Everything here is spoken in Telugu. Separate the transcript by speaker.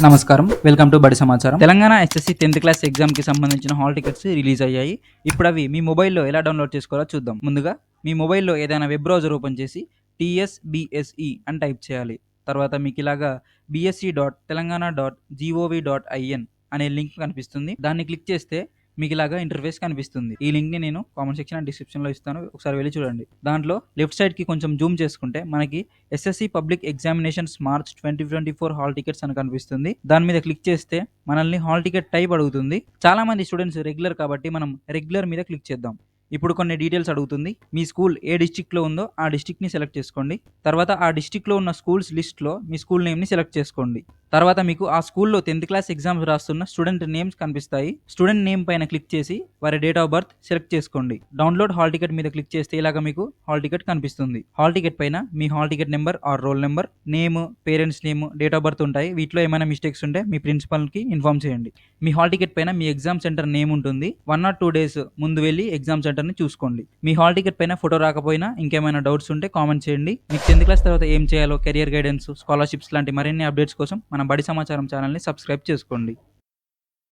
Speaker 1: నమస్కారం, వెల్కమ్ టు బడి సమాచారం. తెలంగాణ ఎస్ఎస్సి 10th క్లాస్ ఎగ్జామ్కి సంబంధించిన హాల్ టికెట్స్ రిలీజ్ అయ్యాయి. ఇప్పుడు అవి మీ మొబైల్లో ఎలా డౌన్లోడ్ చేసుకోవాలో చూద్దాం. ముందుగా మీ మొబైల్లో ఏదైనా వెబ్ బ్రౌజర్ ఓపెన్ చేసి TSBSE అని టైప్ చేయాలి. తర్వాత మీకు ఇలాగా bsc.telangana.gov.in అనే లింక్ కనిపిస్తుంది. దాన్ని క్లిక్ చేస్తే మీకు ఇలాగా ఇంటర్ఫేస్ కనిపిస్తుంది. ఈ లింక్ని నేను కామెంట్ సెక్షన్ అండ్ డిస్క్రిప్షన్లో ఇస్తాను, ఒకసారి వెళ్ళి చూడండి. దాంట్లో లెఫ్ట్ సైడ్కి కొంచెం జూమ్ చేసుకుంటే మనకి SSC public examinations March 2024 hall tickets అని కనిపిస్తుంది. దాని మీద క్లిక్ చేస్తే మనల్ని హాల్ టికెట్ టైప్ అడుగుతుంది. చాలా మంది స్టూడెంట్స్ రెగ్యులర్ కాబట్టి మనం రెగ్యులర్ మీద క్లిక్ చేద్దాం. ఇప్పుడు కొన్ని డీటెయిల్స్ అడుగుతుంది. మీ స్కూల్ ఏ డిస్ట్రిక్ట్లో ఉందో ఆ డిస్ట్రిక్ట్ని సెలెక్ట్ చేసుకోండి. తర్వాత ఆ డిస్ట్రిక్ట్లో ఉన్న స్కూల్స్ లిస్ట్లో మీ స్కూల్ నేమ్ని సెలెక్ట్ చేసుకోండి. తర్వాత మీకు ఆ స్కూల్లో 10th క్లాస్ ఎగ్జామ్స్ రాస్తున్న స్టూడెంట్ నేమ్స్ కనిపిస్తాయి. స్టూడెంట్ నేమ్ పైన క్లిక్ చేసి వారి డేట్ ఆఫ్ బర్త్ సెలెక్ట్ చేసుకోండి. డౌన్లోడ్ హాల్ టికెట్ మీద క్లిక్ చేస్తే ఇలాగ మీకు హాల్ టికెట్ కనిపిస్తుంది. హాల్ టికెట్ పైన మీ hall ticket number or roll number, name, parents name, date of birth ఉంటాయి. వీటిలో ఏమైనా మిస్టేక్స్ ఉంటే మీ ప్రిన్సిపల్కి ఇన్ఫార్మ్ చేయండి. మీ హాల్ టికెట్ పైన మీ ఎగ్జామ్ సెంటర్ నేమ్ ఉంటుంది. 1 or 2 days ముందు వెళ్ళి ఎగ్జామ్ సెంటర్ని చూసుకోండి. మీ హాల్ టికెట్ పైన ఫోటో రాకపోయినా ఇంకేమైనా డౌట్స్ ఉంటే కామెంట్ చేయండి. మీకు 10th క్లాస్ తర్వాత ఏం చేయాలో, కెరియర్ గైడెన్స్, స్కాలర్షిప్స్ లాంటి మరిన్ని అప్డేట్స్ కోసం మన బడి సమాచారం ఛానల్ని సబ్స్క్రైబ్ చేసుకోండి.